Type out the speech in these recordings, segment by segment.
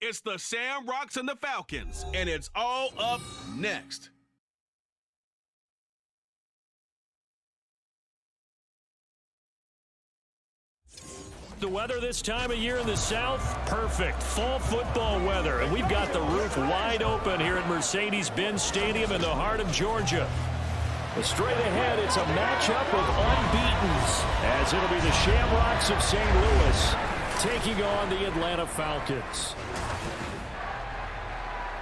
It's the Shamrocks and the Falcons, and it's all up next. The weather this time of year in the South, perfect. Fall football weather, and we've got the roof wide open here at Mercedes-Benz Stadium in the heart of Georgia. But straight ahead, it's a matchup of unbeatens, as it'll be the Shamrocks of St. Louis taking on the Atlanta Falcons.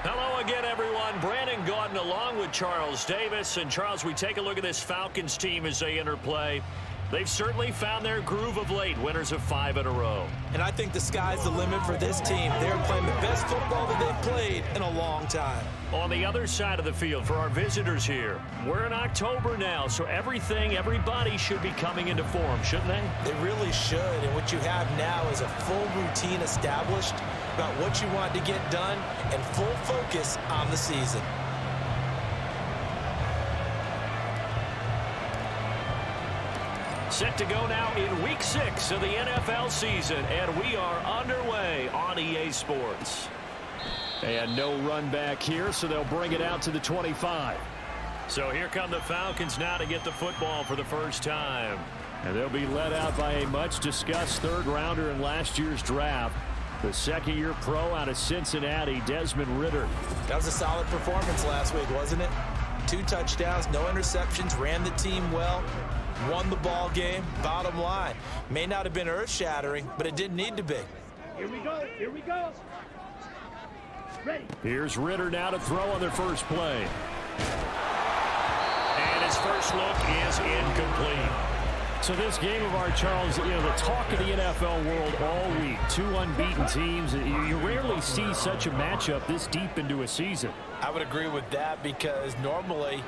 Hello again, everyone. Brandon Gordon along with Charles Davis. And Charles, we take a look at this Falcons team as they enter play. They've certainly found their groove of late, winners of 5 in a row. And I think the sky's the limit for this team. They're playing the best football that they've played in a long time. On the other side of the field for our visitors here, we're in October now, so everybody should be coming into form, shouldn't they? They really should, and what you have now is a full routine established about what you want to get done and full focus on the season. Set to go now in Week 6 of the NFL season, and we are underway on EA Sports. And no run back here, so they'll bring it out to the 25. So here come the Falcons now to get the football for the first time. And they'll be led out by a much-discussed third-rounder in last year's draft, the second-year pro out of Cincinnati, Desmond Ridder. That was a solid performance last week, wasn't it? 2 touchdowns, no interceptions, ran the team well. Won the ball game, bottom line. May not have been earth-shattering, but it didn't need to be. Here we go, here we go. Ready. Here's Ridder now to throw on their first play. And his first look is incomplete. So this game of our, Charles, the talk of the NFL world all week. 2 unbeaten teams. You rarely see such a matchup this deep into a season. I would agree with that because normally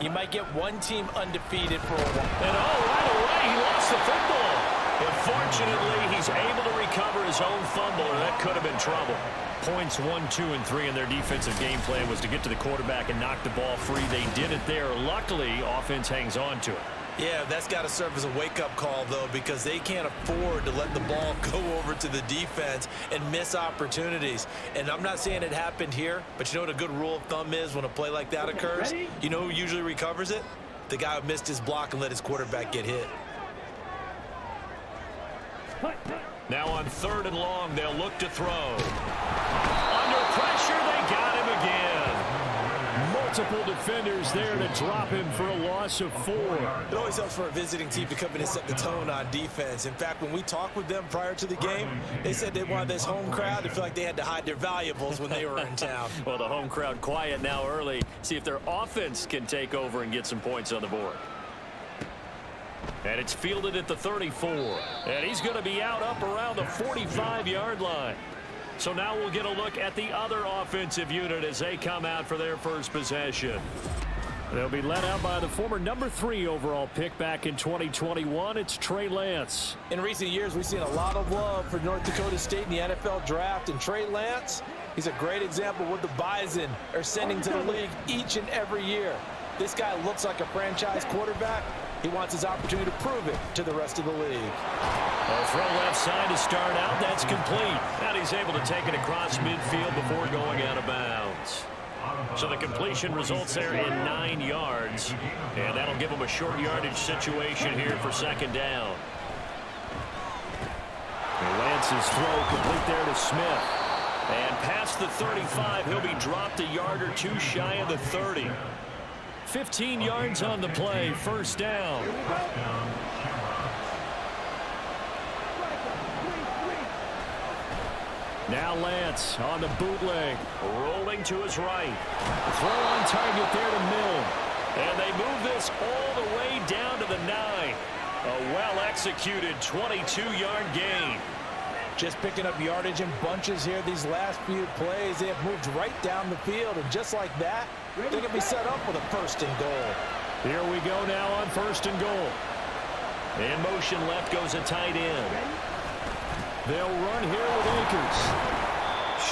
you might get one team undefeated for a while. And right away, he lost the football. Unfortunately, he's able to recover his own fumble, or that could have been trouble. Points 1, 2, and 3 in their defensive game plan was to get to the quarterback and knock the ball free. They did it there. Luckily, offense hangs on to it. Yeah, that's got to serve as a wake-up call, though, because they can't afford to let the ball go over to the defense and miss opportunities. And I'm not saying it happened here, but you know what a good rule of thumb is when a play like that occurs? You know who usually recovers it? The guy who missed his block and let his quarterback get hit. Now on 3rd and long, they'll look to throw. Under pressure, they got him again. Multiple defenders there to drop him for a loss of 4. It always helps for a visiting team to come in and set the tone on defense. In fact, when we talked with them prior to the game, they said they wanted this home crowd to feel like they had to hide their valuables when they were in town. Well, the home crowd quiet now early. See if their offense can take over and get some points on the board. And it's fielded at the 34. And he's going to be out up around the 45-yard line. So now we'll get a look at the other offensive unit as they come out for their first possession. They'll be led out by the former number 3 overall pick back in 2021. It's Trey Lance. In recent years, we've seen a lot of love for North Dakota State in the NFL draft. And Trey Lance, he's a great example of what the Bison are sending to the league each and every year. This guy looks like a franchise quarterback. He wants his opportunity to prove it to the rest of the league. A throw left side to start out. That's complete. And he's able to take it across midfield before going out of bounds. So the completion results there in 9 yards. And that'll give him a short yardage situation here for 2nd down. And Lance's throw complete there to Smith. And past the 35, he'll be dropped a yard or 2 shy of the 30. 15 yards on the play, 1st down. Now Lance on the bootleg, rolling to his right. Throw on target there to Milne. And they move this all the way down to the 9. A well-executed 22-yard gain. Just picking up yardage in bunches here these last few plays. They have moved right down the field, and just like that, they're going to be set up with a 1st and goal. Here we go now on 1st and goal. In motion left goes a tight end. They'll run here with Akers.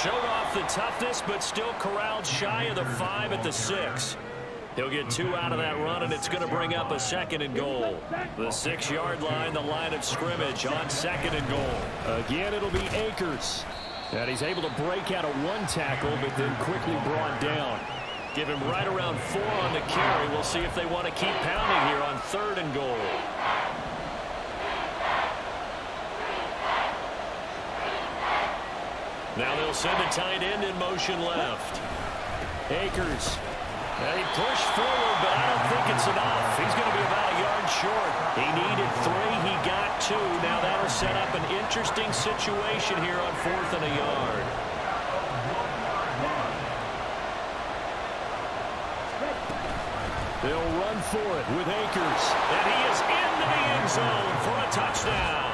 Showed off the toughness, but still corralled shy of the 5 at the 6. He'll get 2 out of that run, and it's going to bring up a 2nd and goal. The 6-yard line, the line of scrimmage on 2nd and goal. Again, it'll be Akers. And he's able to break out of one tackle, but then quickly brought down. Give him right around 4 on the carry. We'll see if they want to keep pounding here on 3rd and goal. Now they'll send a tight end in motion left. Akers. And he pushed forward, but I don't think it's enough. He's going to be about a yard short. He needed 3. He got 2. Now that'll set up an interesting situation here on 4th and a yard. They'll run for it with Akers. And he is into the end zone for a touchdown.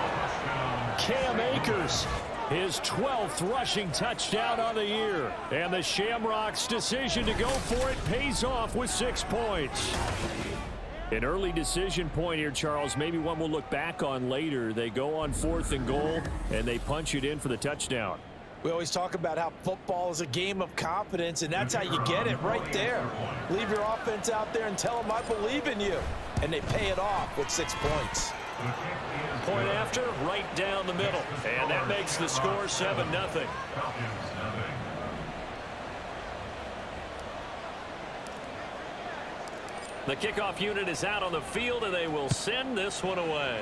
Cam Akers. His 12th rushing touchdown on the year. And the Shamrocks' decision to go for it pays off with 6 points. An early decision point here, Charles. Maybe one we'll look back on later. They go on 4th and goal, and they punch it in for the touchdown. We always talk about how football is a game of confidence, and that's how you get it right there. Leave your offense out there and tell them I believe in you. And they pay it off with 6 points. Point after, right down the middle. And that makes the score 7-0. The kickoff unit is out on the field, and they will send this one away.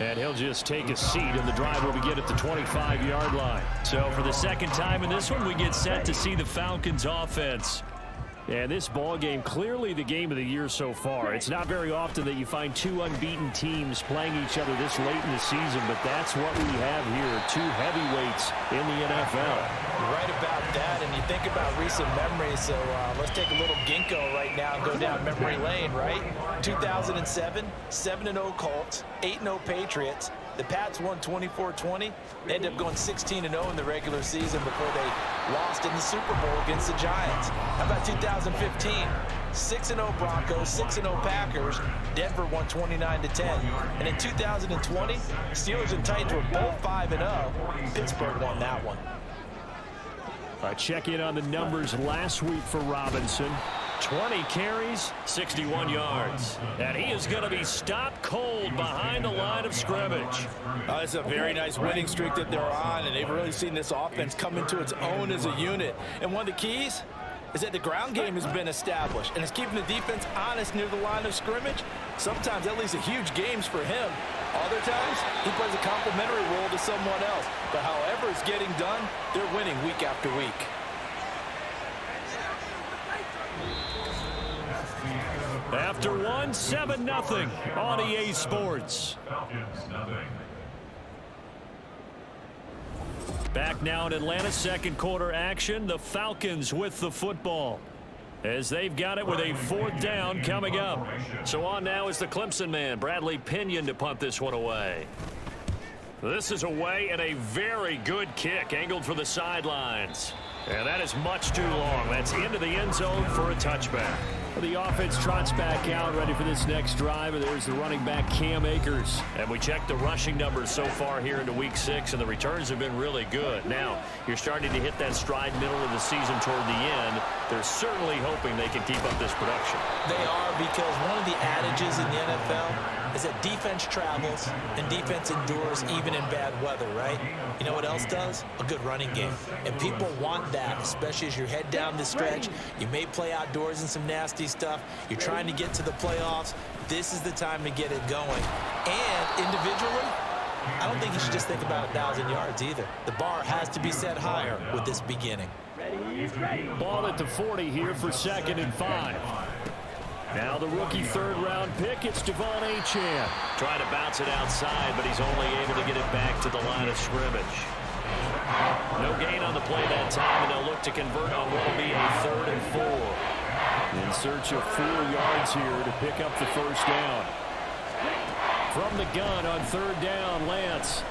And he'll just take a seat, and the drive will begin at the 25-yard line. So for the second time in this one, we get set to see the Falcons offense. And this ball game, clearly the game of the year so far. It's not very often that you find 2 unbeaten teams playing each other this late in the season, but that's what we have here, 2 heavyweights in the NFL. You're right about that, and you think about recent memories, so let's take a little ginkgo right now and go down memory lane, right? 2007, 7-0 Colts, 8-0 Patriots. The Pats won 24-20. They ended up going 16-0 in the regular season before they lost in the Super Bowl against the Giants. How about 2015? 6-0 Broncos, 6-0 Packers. Denver won 29-10. And in 2020, Steelers and Titans were both 5-0. Pittsburgh won that one. A check-in on the numbers last week for Robinson. 20 carries, 61 yards. And he is going to be stopped cold behind the line of scrimmage. It's a very nice winning streak that they're on, and they've really seen this offense come into its own as a unit. And one of the keys is that the ground game has been established, and it's keeping the defense honest near the line of scrimmage. Sometimes that leads to huge games for him. Other times, he plays a complementary role to someone else. But however it's getting done, they're winning week after week. After 7-0 on EA Sports. Back now in Atlanta, second quarter action. The Falcons with the football, as they've got it with a 4th down coming up. So on now is the Clemson man, Bradley Pinion, to punt this one away. This is away, and a very good kick angled for the sidelines. And that is much too long. That's into the end zone for a touchback. The offense trots back out, ready for this next drive, and there's the running back, Cam Akers. And we checked the rushing numbers so far here into Week 6, and the returns have been really good. Now, you're starting to hit that stride middle of the season toward the end. They're certainly hoping they can keep up this production. They are, because one of the adages in the NFL is that defense travels and defense endures even in bad weather, right? You know what else does? A good running game. And people want that, especially as you head down the stretch. You may play outdoors in some nasty stuff. You're trying to get to the playoffs. This is the time to get it going. And individually, I don't think you should just think about 1,000 yards either. The bar has to be set higher with this beginning. Ball at the 40 here for 2nd and 5. Now the rookie 3rd-round pick, it's Devon Achane. Trying to bounce it outside, but he's only able to get it back to the line of scrimmage. No gain on the play that time, and they'll look to convert on what will be a 3rd and 4. In search of 4 yards here to pick up the 1st down. From the gun on 3rd down, Lance.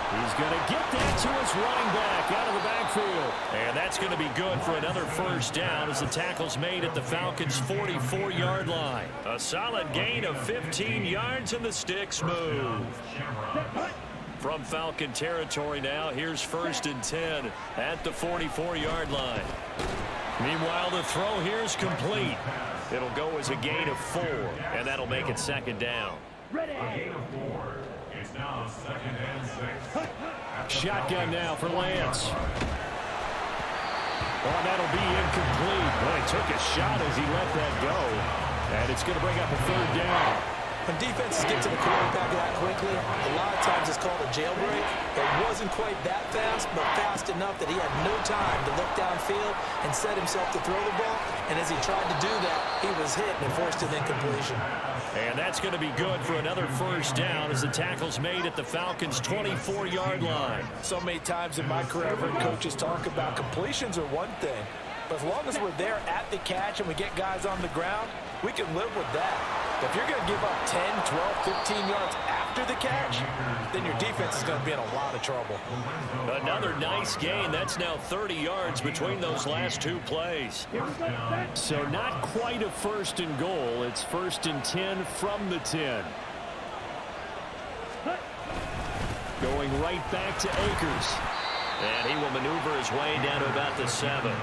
He's going to get that to his running back out of the backfield. And that's going to be good for another 1st down as the tackle's made at the Falcons' 44-yard line. A solid gain of 15 yards, and the sticks move. From Falcon territory now, here's 1st and 10 at the 44-yard line. Meanwhile, the throw here's complete. It'll go as a gain of 4, and that'll make it 2nd down. Shotgun now for Lance. Oh, that'll be incomplete. Boy, he took a shot as he let that go. And it's going to bring up a third down. When defenses get to the quarterback that quickly, a lot of times it's called a jailbreak. It wasn't quite that fast, but fast enough that he had no time to look downfield and set himself to throw the ball. And as he tried to do that, he was hit and forced an incompletion. And that's going to be good for another first down as the tackle's made at the Falcons' 24-yard line. So many times in my career, I've heard coaches talk about completions are one thing, but as long as we're there at the catch and we get guys on the ground, we can live with that. But if you're going to give up 10, 12, 15 yards after the catch, then your defense is going to be in a lot of trouble. Another nice gain. That's now 30 yards between those last two plays. So not quite a first and goal. It's 1st and 10 from the 10. Going right back to Akers. And he will maneuver his way down to about the 7.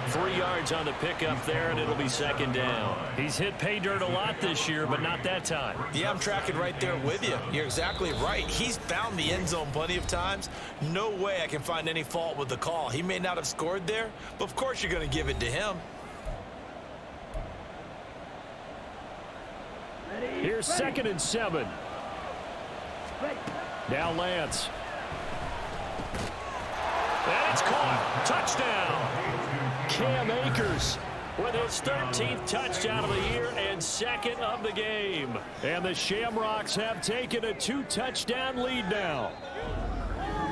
3 yards on the pickup there, and it'll be 2nd down. He's hit pay dirt a lot this year, but not that time. Yeah, I'm tracking right there with you. You're exactly right. He's found the end zone plenty of times. No way I can find any fault with the call. He may not have scored there, but of course you're going to give it to him. Here's 2nd and 7. Now Lance. And it's caught. Touchdown. Cam Akers with his 13th touchdown of the year and 2nd of the game. And the Shamrocks have taken a 2-touchdown lead now.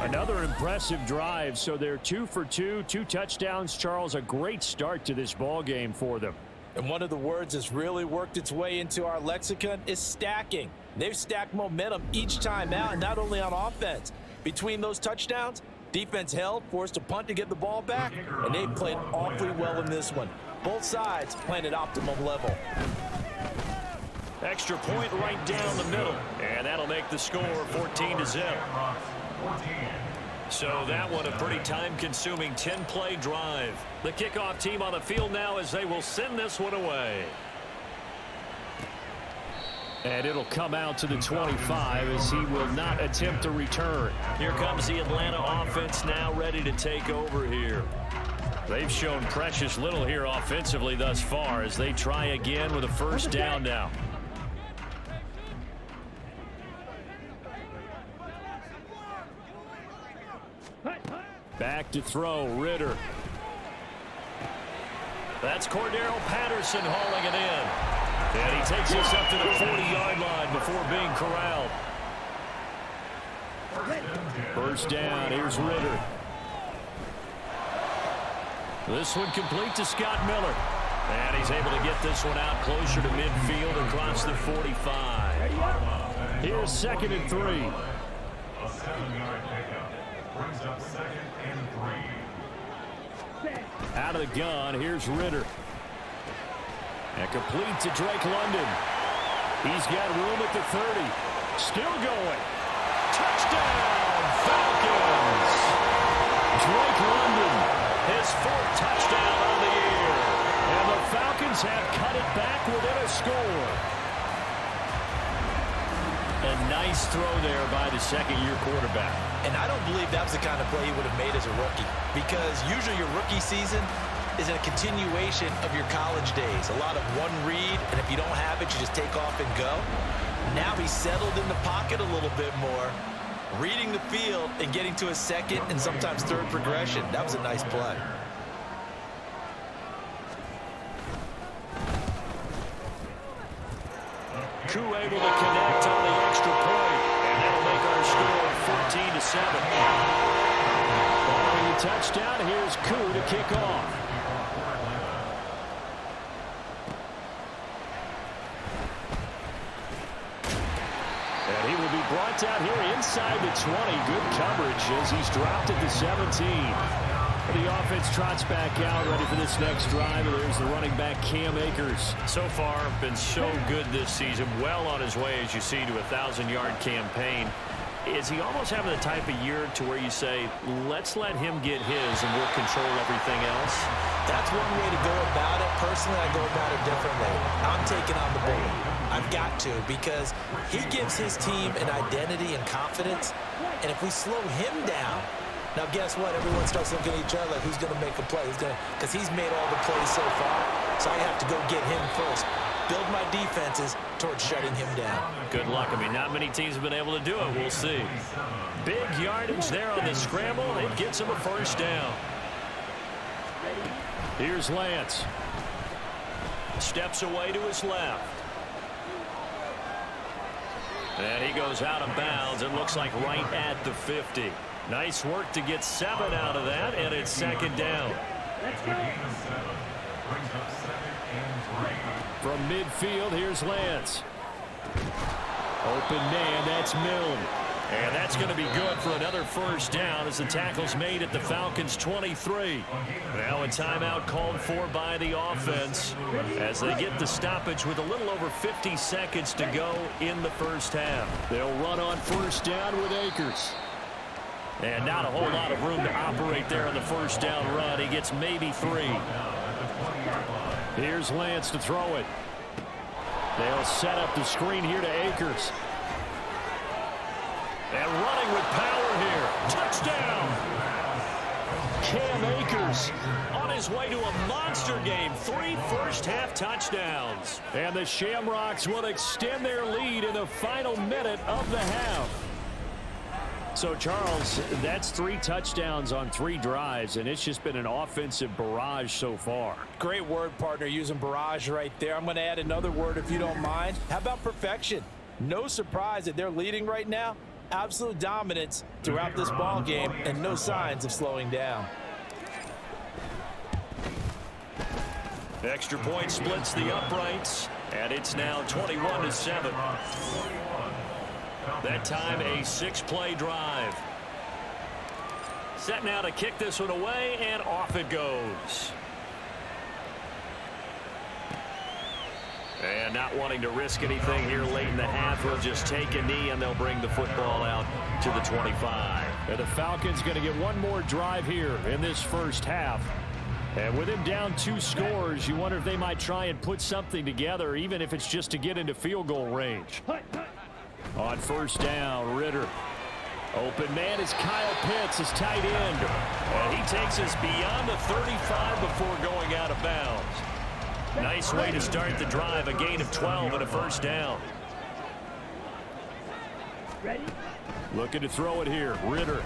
Another impressive drive, so they're 2 for 2, 2 touchdowns. Charles, a great start to this ball game for them. And one of the words that's really worked its way into our lexicon is stacking. They've stacked momentum each time out, and not only on offense. Between those touchdowns, defense held, forced a punt to get the ball back, and they played awfully well in this one. Both sides playing at optimum level. Extra point right down the middle, and that'll make the score 14-0. So that one a pretty time-consuming 10-play drive. The kickoff team on the field now as they will send this one away. And it'll come out to the 25 as he will not attempt to return. Here comes the Atlanta offense now ready to take over here. They've shown precious little here offensively thus far as they try again with a first down now. Back to throw, Ritter. That's Cordero Patterson hauling it in. And he takes us up to the 40-yard line before being corralled. First down, here's Ritter. This one complete to Scott Miller. And he's able to get this one out closer to midfield across the 45. Here's 2nd and 3. A 7-yard pickup brings up 2nd and 3. Out of the gun, here's Ritter. And complete to Drake London. He's got room at the 30. Still going. Touchdown, Falcons! Drake London, his 4th touchdown of the year. And the Falcons have cut it back within a score. A nice throw there by the 2nd-year quarterback. And I don't believe that was the kind of play he would have made as a rookie, because usually your rookie season is a continuation of your college days. A lot of one read, and if you don't have it, you just take off and go. Now he's settled in the pocket a little bit more, reading the field and getting to a 2nd and sometimes 3rd progression. That was a nice play. Koo able to connect on the extra point, and that'll make our score 14-7. Following the touchdown, here's Koo to kick off. And he will be brought down here inside the 20. Good coverage as he's dropped at the 17. The offense trots back out, ready for this next drive. And there's the running back, Cam Akers. So far, been so good this season. Well on his way, as you see, to a 1,000-yard campaign. Is he almost having the type of year to where you say, let's let him get his and we'll control everything else? That's one way to go about it. Personally, I go about it differently. I'm taking on the ball. I've got to, because he gives his team an identity and confidence. And if we slow him down, now guess what? Everyone starts looking at each other like, who's going to make a play? Because he's made all the plays so far. So I have to go get him first. Build my defenses towards shutting him down. Good luck. I mean, not many teams have been able to do it. We'll see. Big yardage there on the scramble. It gets him a first down. Here's Lance. Steps away to his left. And he goes out of bounds. It looks like right at the 50. Nice work to get 7 out of that, and it's second down. From midfield, here's Lance. Open man, that's Milne. And that's going to be good for another first down as the tackle's made at the Falcons' 23. Now a timeout called for by the offense as they get the stoppage with a little over 50 seconds to go in the first half. They'll run on first down with Akers. And not a whole lot of room to operate there on the first down run. He gets maybe 3. Here's Lance to throw it. They'll set up the screen here to Akers. And running with power here. Touchdown! Cam Akers on his way to a monster game. 3 first-half touchdowns. And the Shamrocks will extend their lead in the final minute of the half. So, Charles, that's 3 touchdowns on 3 drives, and it's just been an offensive barrage so far. Great word, partner, using barrage right there. I'm going to add another word if you don't mind. How about perfection? No surprise that they're leading right now. Absolute dominance throughout this ball game and no signs of slowing down. Extra point splits the uprights, and it's now 21-7. That time a 6-play drive. Set now to kick this one away, and off it goes. And not wanting to risk anything here late in the half, he'll just take a knee, and they'll bring the football out to the 25. And the Falcons going to get one more drive here in this first half. And with him down 2 scores, you wonder if they might try and put something together, even if it's just to get into field goal range. On first down, Ritter. Open man is Kyle Pitts, his tight end. And he takes us beyond the 35 before going out of bounds. Nice way to start the drive, a gain of 12 and a first down. Looking to throw it here, Ritter.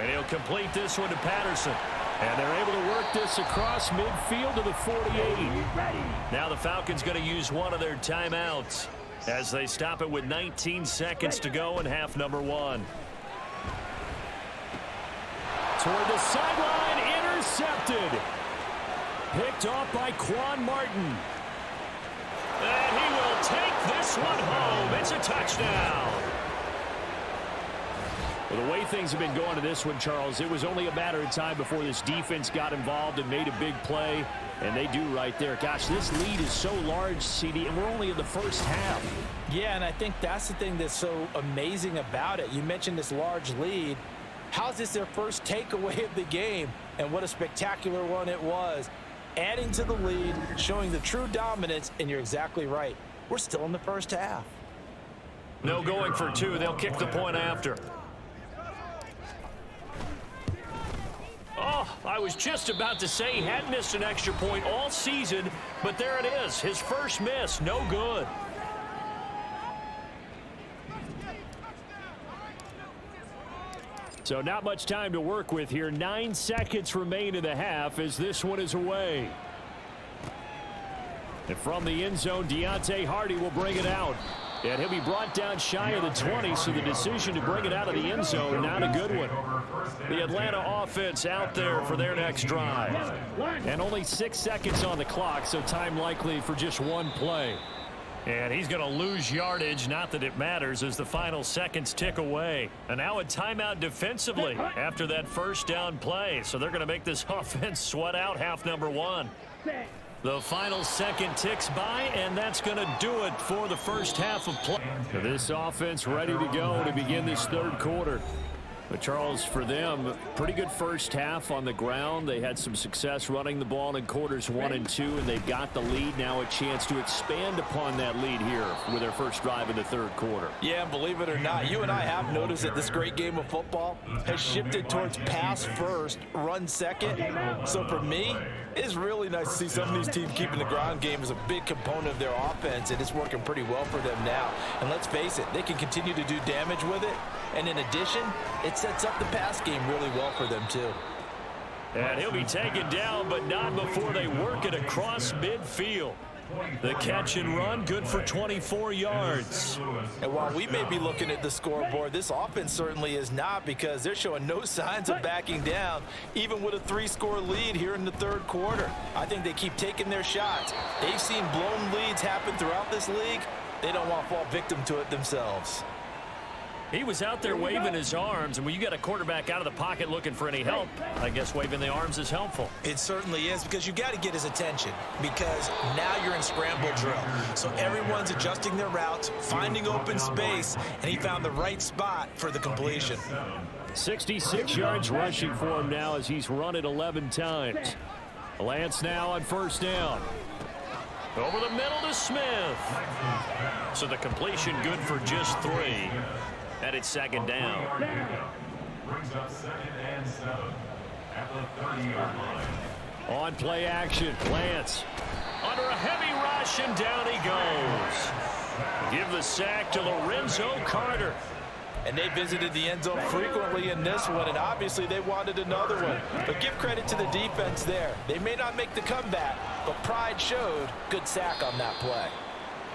And he'll complete this one to Patterson. And they're able to work this across midfield to the 48. Now the Falcons going to use one of their timeouts as they stop it with 19 seconds to go in half number 1. Toward the sideline, intercepted. Picked off by Quan Martin. And he will take this one home. It's a touchdown. Well, the way things have been going to this one, Charles, it was only a matter of time before this defense got involved and made a big play. And they do right there. Gosh, this lead is so large, CD, and we're only in the first half. Yeah, and I think that's the thing that's so amazing about it. You mentioned this large lead. How's this their first takeaway of the game? And what a spectacular one it was. Adding to the lead, showing the true dominance, and you're exactly right. We're still in the first half. No going for 2. They'll kick the point after. Oh, I was just about to say he hadn't missed an extra point all season, but there it is. His first miss, no good. So not much time to work with here. 9 seconds remain in the half as this one is away. And from the end zone, Deontay Hardy will bring it out. And he'll be brought down shy of the 20, so the decision to bring it out of the end zone, not a good one. The Atlanta offense out there for their next drive. And only 6 seconds on the clock, so time likely for just 1 play. And he's going to lose yardage, not that it matters, as the final seconds tick away. And now a timeout defensively after that first down play. So they're going to make this offense sweat out half number 1. The final second ticks by, and that's going to do it for the first half of play. This offense ready to go to begin this third quarter. But Charles, for them, pretty good first half on the ground. They had some success running the ball in quarters 1 and 2, and they've got the lead. Now a chance to expand upon that lead here with their first drive in the third quarter. Yeah, believe it or not, you and I have noticed that this great game of football has shifted towards pass first, run second. So for me, it's really nice to see some of these teams keeping the ground game as a big component of their offense, and it's working pretty well for them now. And let's face it, they can continue to do damage with it. And in addition, it sets up the pass game really well for them, too. And he'll be taken down, but not before they work it across midfield. The catch and run, good for 24 yards. And while we may be looking at the scoreboard, this offense certainly is not, because they're showing no signs of backing down, even with a 3-score lead here in the third quarter. I think they keep taking their shots. They've seen blown leads happen throughout this league. They don't want to fall victim to it themselves. He was out there waving his arms, and when you got a quarterback out of the pocket looking for any help, I guess waving the arms is helpful. It certainly is, because you got to get his attention, because now you're in scramble drill. So everyone's adjusting their routes, finding open space, and he found the right spot for the completion. 66 yards rushing for him now as he's run it 11 times. Lance now on first down. Over the middle to Smith. So the completion good for just 3. And it's second down. Brings up 2nd and 7 at the 30-yard line. On play action, Lance under a heavy rush, and down he goes. Give the sack to Lorenzo Carter. And they visited the end zone frequently in this one, and obviously they wanted another one. But give credit to the defense there. They may not make the comeback, but pride showed. Good sack on that play.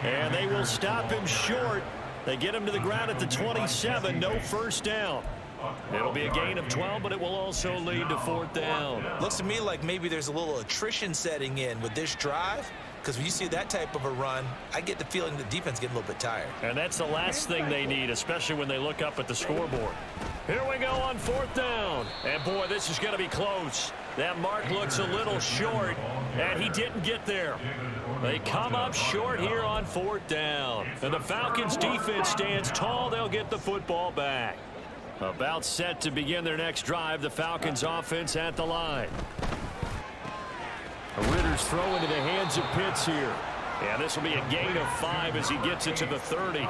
And they will stop him short. They get him to the ground at the 27, no first down. It'll be a gain of 12, but it will also lead to 4th down. Looks to me like maybe there's a little attrition setting in with this drive, because when you see that type of a run, I get the feeling the defense getting a little bit tired. And that's the last thing they need, especially when they look up at the scoreboard. Here we go on 4th down. And boy, this is going to be close. That mark looks a little short, and he didn't get there. They come up short here on 4th down. And the Falcons defense stands tall. They'll get the football back. About set to begin their next drive. The Falcons offense at the line. Ritter's throw into the hands of Pitts here. Yeah, this will be a gain of 5 as he gets it to the 30.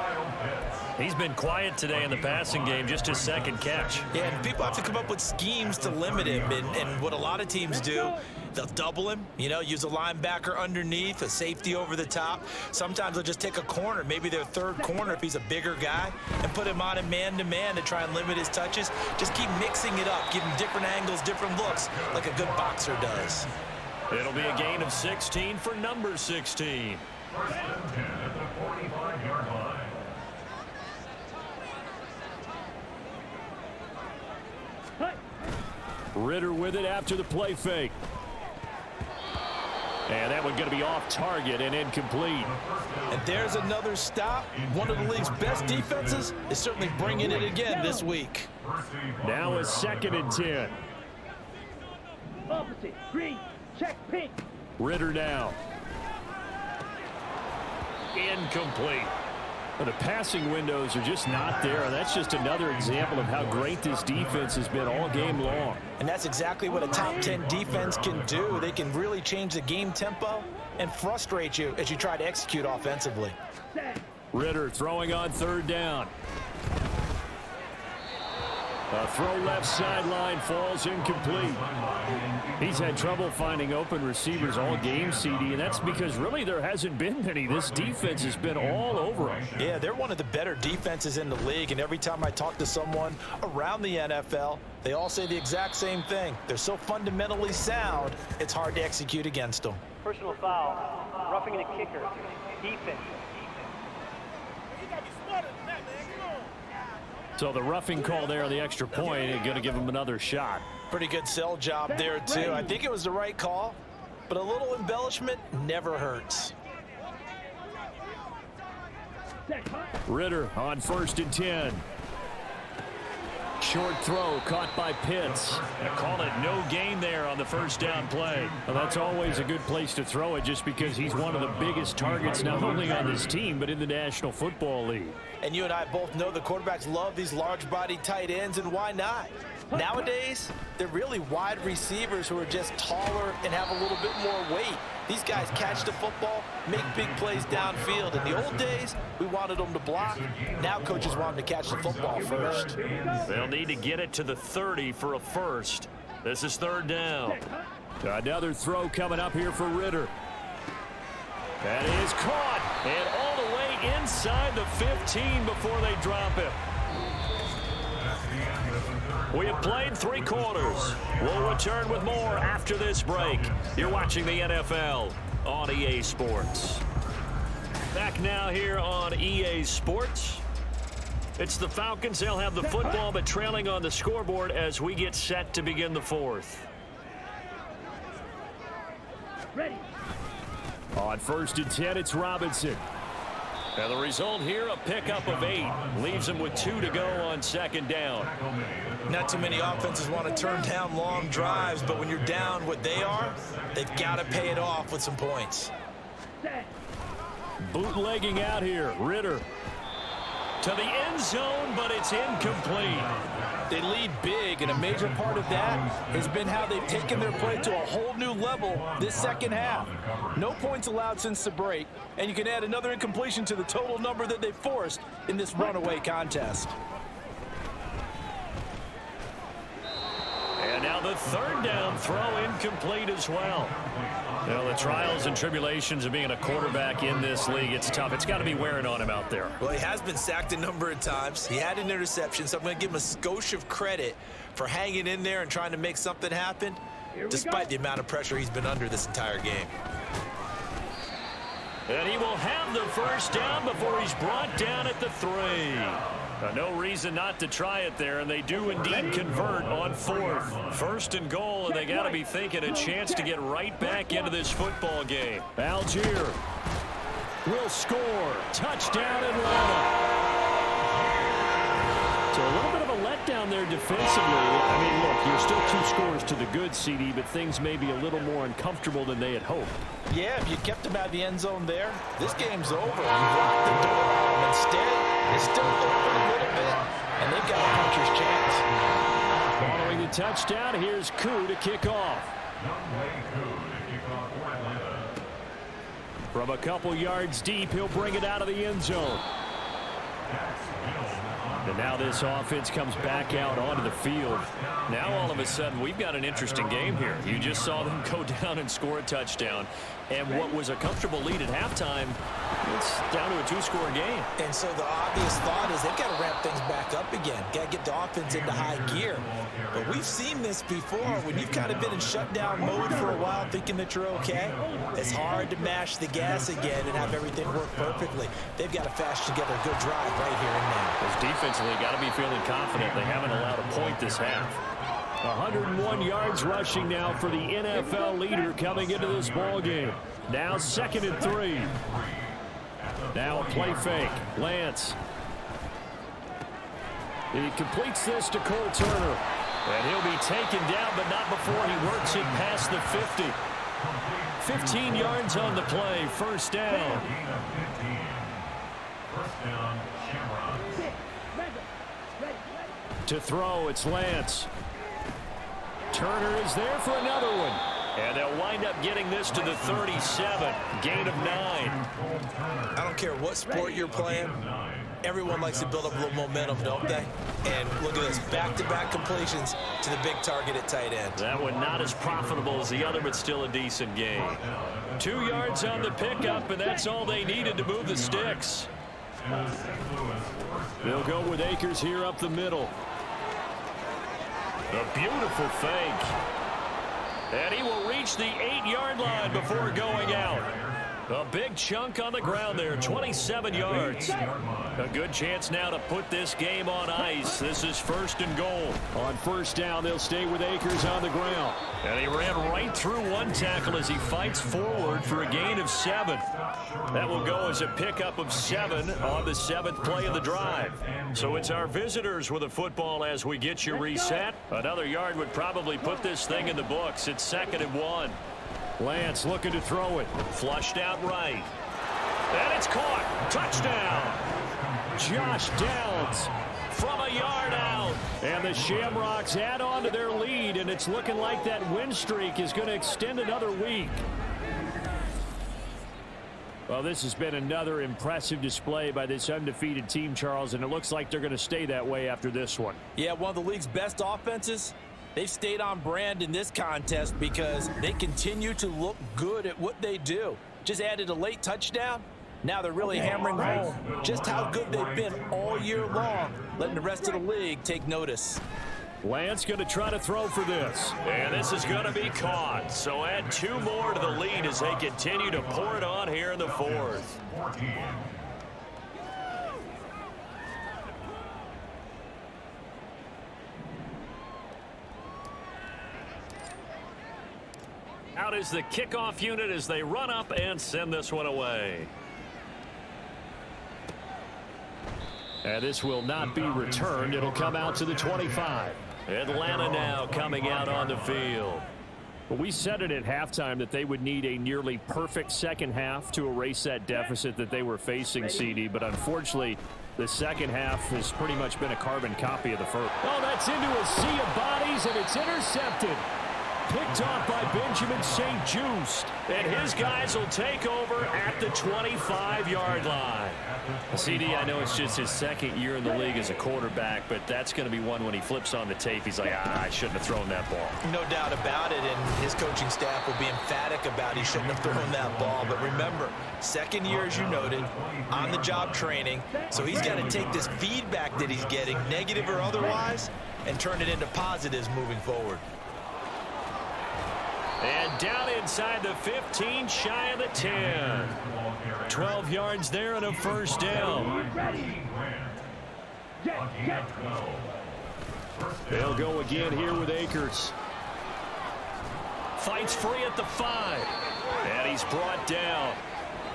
He's been quiet today in the passing game, just his second catch. Yeah, and people have to come up with schemes to limit him. And what a lot of teams do, they'll double him, use a linebacker underneath, a safety over the top. Sometimes they'll just take a corner, maybe their third corner if he's a bigger guy, and put him on a man-to-man to try and limit his touches. Just keep mixing it up, give him different angles, different looks, like a good boxer does. It'll be a gain of 16 for number 16. First and 10 at the 45-yard line. Ritter with it after the play fake. And that one going to be off target and incomplete. And there's another stop. One of the league's best defenses is certainly bringing it again this week. Now a 2nd and 10. Opposite, green, check, pink. Ritter now. Incomplete. But the passing windows are just not there. And that's just another example of how great this defense has been all game long. And that's exactly what a top 10 defense can do. They can really change the game tempo and frustrate you as you try to execute offensively. Ritter throwing on 3rd down. A throw left sideline falls incomplete. He's had trouble finding open receivers all game, CD, and that's because really there hasn't been many. This defense has been all over him. Yeah, they're one of the better defenses in the league, and every time I talk to someone around the NFL, they all say the exact same thing. They're so fundamentally sound, it's hard to execute against them. Personal foul, roughing the kicker, defense. So the roughing call there on the extra point is going to give him another shot. Pretty good sell job there, too. I think it was the right call, but a little embellishment never hurts. Ritter on 1st and 10. Short throw caught by Pitts. They call it no gain there on the first down play. Well, that's always a good place to throw it just because he's one of the biggest targets not only on this team but in the National Football League. And you and I both know the quarterbacks love these large-bodied tight ends, and why not? Nowadays, they're really wide receivers who are just taller and have a little bit more weight. These guys catch the football, make big plays downfield. In the old days, we wanted them to block. Now coaches want them to catch the football first. They'll need to get it to the 30 for a first. This is third down. Another throw coming up here for Ritter. That is caught, and all the way inside the 15 before they drop it. We have played 3 quarters. We'll return with more after this break. You're watching the NFL on EA Sports. Back now here on EA Sports. It's the Falcons. They'll have the football, but trailing on the scoreboard as we get set to begin the fourth. Ready. On 1st and 10, it's Robinson. And the result here, a pickup of 8. Leaves him with 2 to go on 2nd down. Not too many offenses want to turn down long drives, but when you're down what they are, they've got to pay it off with some points. Bootlegging out here, Ritter. To the end zone, but it's incomplete. They lead big, and a major part of that has been how they've taken their play to a whole new level this second half. No points allowed since the break, and you can add another incompletion to the total number that they forced in this runaway contest. And now the 3rd down throw incomplete as well. You know, the trials and tribulations of being a quarterback in this league, it's tough. It's got to be wearing on him out there. Well, he has been sacked a number of times. He had an interception, so I'm going to give him a skosh of credit for hanging in there and trying to make something happen, despite the amount of pressure he's been under this entire game. And he will have the first down before he's brought down at the 3. No reason not to try it there, and they do indeed convert on 4th. 1st and goal, and they got to be thinking a chance to get right back into this football game. Algier will score. Touchdown, Atlanta. So a little bit of a letdown there defensively. I mean, look, you're still 2 scores to the good, CD, but things may be a little more uncomfortable than they had hoped. Yeah, if you kept him out of the end zone there, this game's over. You've locked the door. Instead, it's still open a little bit, and they've got a puncher's chance. Following the touchdown, here's Koo to kick off. From a couple yards deep, he'll bring it out of the end zone. And now this offense comes back out onto the field. Now all of a sudden we've got an interesting game here. You just saw them go down and score a touchdown. And what was a comfortable lead at halftime, it's down to a 2-score game. And so the obvious thought is they've got to ramp things back up again. Got to get the offense into high gear. But we've seen this before. When you've kind of been in shutdown mode for a while thinking that you're okay, it's hard to mash the gas again and have everything work perfectly. They've got to fast together a good drive right here and now. Because defensively, got to be feeling confident. They haven't allowed a point this half. 101 yards rushing now for the NFL leader coming into this ball game. Now 2nd and 3. Now a play fake. Lance. He completes this to Cole Turner. And he'll be taken down, but not before he works it past the 50. 15 yards on the play. First down. To throw, it's Lance. Turner is there for another one. And they'll wind up getting this to the 37. Gain of 9. I don't care what sport you're playing. Everyone likes to build up a little momentum, don't they? And look at this, back-to-back completions to the big target at tight end. That one not as profitable as the other, but still a decent gain. 2 yards on the pickup, and that's all they needed to move the sticks. They'll go with Akers here up the middle. A beautiful fake. And he will reach the 8-yard line before going out. A big chunk on the ground there, 27 yards. A good chance now to put this game on ice. This is 1st and goal. On 1st down, they'll stay with Akers on the ground. And he ran right through one tackle as he fights forward for a gain of 7. That will go as a pickup of 7 on the 7th play of the drive. So it's our visitors with the football as we get you reset. Another yard would probably put this thing in the books. It's 2nd and 1. Lance looking to throw it. Flushed out right. And it's caught. Touchdown. Josh Downs from a yard out. And the Shamrocks add on to their lead, and it's looking like that win streak is going to extend another week. Well, this has been another impressive display by this undefeated team, Charles, and it looks like they're going to stay that way after this one. Yeah, one of the league's best offenses. They've stayed on brand in this contest because they continue to look good at what they do. Just added a late touchdown. Now they're really hammering home just how good they've been all year long, letting the rest of the league take notice. Lance going to try to throw for this. And this is going to be caught. So add 2 more to the lead as they continue to pour it on here in the 4th. Out is the kickoff unit as they run up and send this one away. And this will not be returned. It'll come out to the 25. Atlanta now coming out on the field. Well, we said it at halftime that they would need a nearly perfect second half to erase that deficit that they were facing, CD. But unfortunately, the second half has pretty much been a carbon copy of the first. Oh, that's into a sea of bodies, and it's intercepted. Picked off by Benjamin St. Just. And his guys will take over at the 25-yard line. CD, I know it's just his 2nd year in the league as a quarterback, but that's going to be one when he flips on the tape. He's like, I shouldn't have thrown that ball. No doubt about it, and his coaching staff will be emphatic about he shouldn't have thrown that ball. But remember, 2nd year, as you noted, on-the-job training, so he's got to take this feedback that he's getting, negative or otherwise, and turn it into positives moving forward. And down inside the 15, shy of the 10. 12 yards there and a 1st down. They'll go again here with Akers. Fights free at the 5. And he's brought down.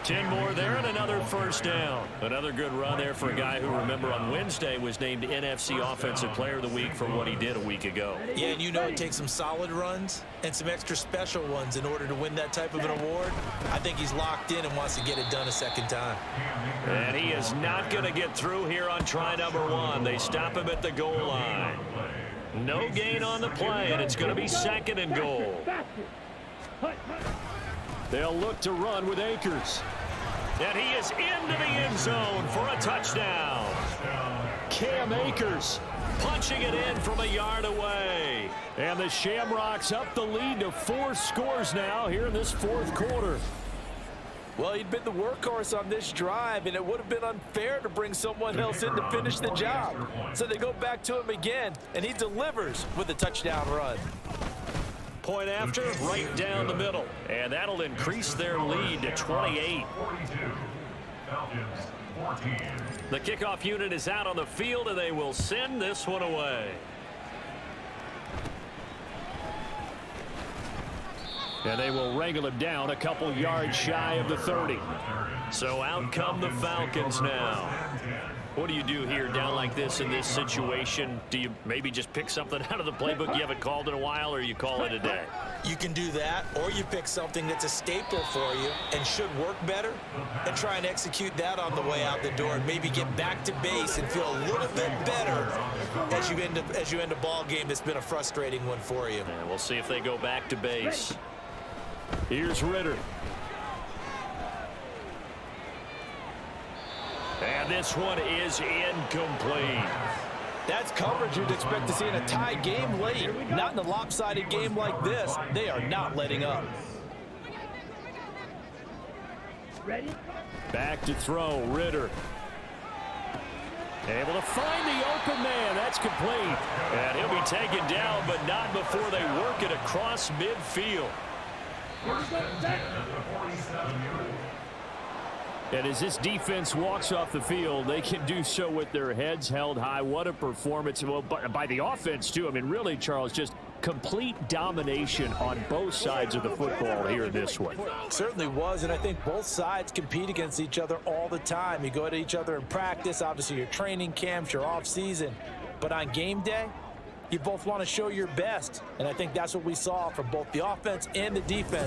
10 more there and another 1st down. Another good run there for a guy who, remember, on Wednesday was named NFC Offensive Player of the Week for what he did a week ago. Yeah, and you know it takes some solid runs and some extra special ones in order to win that type of an award. I think he's locked in and wants to get it done a 2nd time. And he is not going to get through here on try number 1. They stop him at the goal line. No gain on the play, and it's going to be 2nd and goal. They'll look to run with Akers. And he is into the end zone for a touchdown. Cam Akers punching it in from a yard away. And the Shamrocks up the lead to 4 scores now here in this 4th quarter. Well, he'd been the workhorse on this drive, and it would have been unfair to bring someone else in to finish the job. So they go back to him again, and he delivers with a touchdown run. Point after, right down the middle. And that'll increase their lead to 28. The kickoff unit is out on the field, and they will send this one away. And they will wrangle him down a couple yards shy of the 30. So out come the Falcons now. What do you do here down like this in this situation? Do you maybe just pick something out of the playbook you haven't called in a while, or you call it a day? You can do that, or you pick something that's a staple for you and should work better and try and execute that on the way out the door and maybe get back to base and feel a little bit better as you end a ball game that's been a frustrating one for you. And we'll see if they go back to base. Here's Ritter. And this one is incomplete. That's coverage you'd expect to see in a tie game late. Not in a lopsided game like this. They are not letting up. Back to throw, Ritter. Able to find the open man. That's complete. And he'll be taken down, but not before they work it across midfield. And as this defense walks off the field, they can do so with their heads held high. What a performance. Well, by the offense, too. I mean, really, Charles, just complete domination on both sides of the football here in this one. Certainly was, and I think both sides compete against each other all the time. You go at each other in practice, obviously your training camps, your off-season. But on game day, you both want to show your best. And I think that's what we saw from both the offense and the defense